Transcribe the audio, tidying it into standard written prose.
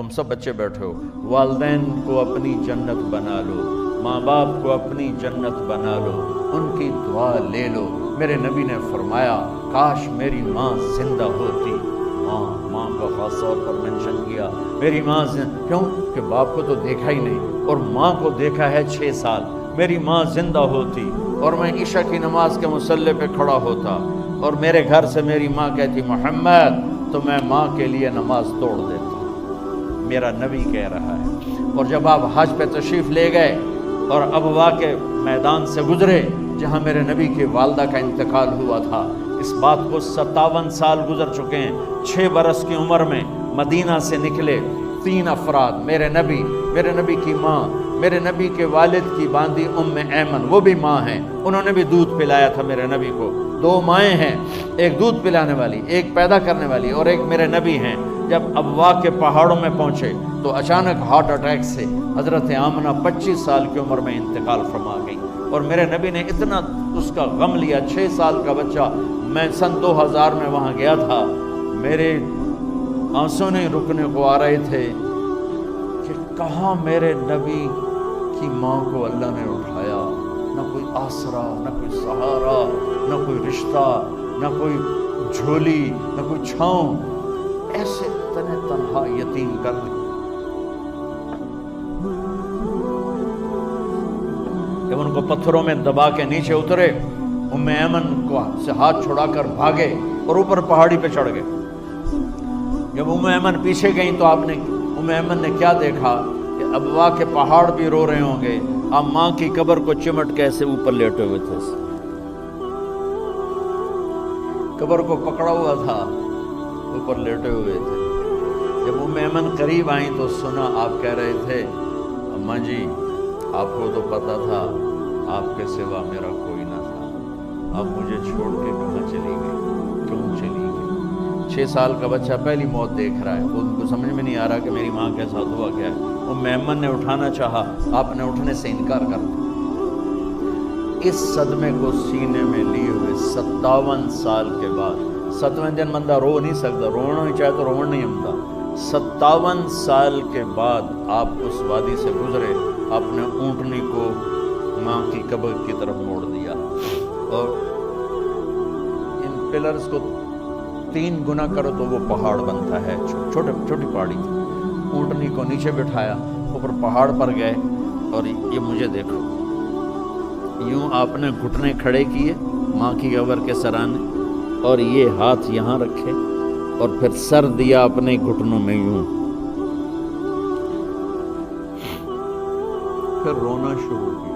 تم سب بچے بیٹھے ہو، والدین کو اپنی جنت بنا لو، ماں باپ کو اپنی جنت بنا لو، ان کی دعا لے لو۔ میرے نبی نے فرمایا کاش میری ماں زندہ ہوتی۔ ماں کا خاص طور پر منشن کیا، میری ماں کیوں کہ باپ کو تو دیکھا ہی نہیں اور ماں کو دیکھا ہے 6 سال۔ میری ماں زندہ ہوتی اور میں عشاء کی نماز کے مصلی پہ کھڑا ہوتا اور میرے گھر سے میری ماں کہتی محمد، تو میں ماں کے لیے نماز توڑ دیتا۔ میرا نبی کہہ رہا ہے۔ اور جب آپ حج پہ تشریف لے گئے اور ابوا کے میدان سے گزرے جہاں میرے نبی کی والدہ کا انتقال ہوا تھا، اس بات کو 57 سال گزر چکے ہیں۔ 6 برس کی عمر میں مدینہ سے نکلے 3 افراد، میرے نبی کی ماں، میرے نبی کے والد کی باندی ام ایمن، وہ بھی ماں ہیں، انہوں نے بھی دودھ پلایا تھا میرے نبی کو۔ 2 مائیں ہیں، ایک دودھ پلانے والی، ایک پیدا کرنے والی، اور ایک میرے نبی ہیں۔ جب ابوا کے پہاڑوں میں پہنچے تو اچانک ہارٹ اٹیک سے حضرت آمنہ 25 سال کی عمر میں انتقال فرما گئی، اور میرے نبی نے اتنا اس کا غم لیا۔ 6 سال کا بچہ، میں سن 2000 میں وہاں گیا تھا، میرے آنسوں نہیں رکنے کو آ رہے تھے کہ کہاں میرے نبی کی ماں کو اللہ نے اٹھایا، نہ کوئی آسرا، نہ کوئی سہارا، نہ کوئی رشتہ، نہ کوئی جھولی، نہ کوئی چھاؤں، ایسے تنہا یتیم کر دی۔ جب ان کو پتھروں میں دبا کے نیچے اترے، ام ایمن کو سے ہاتھ چھڑا کر بھاگے اور اوپر پہاڑی پہ چڑھ گئے۔ جب ام ایمن پیچھے گئیں تو ام ایمن نے کیا دیکھا کہ ابوا کے پہاڑ بھی رو رہے ہوں گے، آپ ماں کی قبر کو چمٹ کے ایسے اوپر لیٹے ہوئے تھے، قبر کو پکڑا ہوا تھا، اوپر لیٹے ہوئے تھے۔ جب ام ایمن قریب آئیں تو سنا آپ کہہ رہے تھے اماں جی، آپ کو تو پتا تھا آپ کے سوا میرا کوئی نہ تھا، آپ مجھے چھوڑ کے کہاں چلی گئی، کیوں چلی گئی؟ 6 سال کا بچہ پہلی موت دیکھ رہا ہے، ان کو سمجھ میں نہیں آ رہا کہ میری ماں کے ساتھ ہوا کیا ہے۔ ام ایمن نے اٹھانا چاہا، آپ نے اٹھنے سے انکار کر دیا۔ اس صدمے کو سینے میں لیے ہوئے 57 سال کے بعد، 7ویں دن بندہ رو نہیں سکتا، رونا نہیں چاہے تو رونا نہیں آتا۔ 57 سال کے بعد آپ اس وادی سے گزرے، آپ نے اونٹنی کو ماں کی قبر کی طرف موڑ دیا، اور ان پلرز کو 3 گنا کرو تو وہ پہاڑ بنتا ہے، چھوٹی پہاڑی تھی۔ اونٹنی کو نیچے بٹھایا، اوپر پہاڑ پر گئے، اور یہ مجھے دیکھو، یوں آپ نے گھٹنے کھڑے کیے ماں کی قبر کے سرانے، اور یہ ہاتھ یہاں رکھے، اور پھر سر دیا اپنے گھٹنوں میں یوں، پھر رونا شروع کیا۔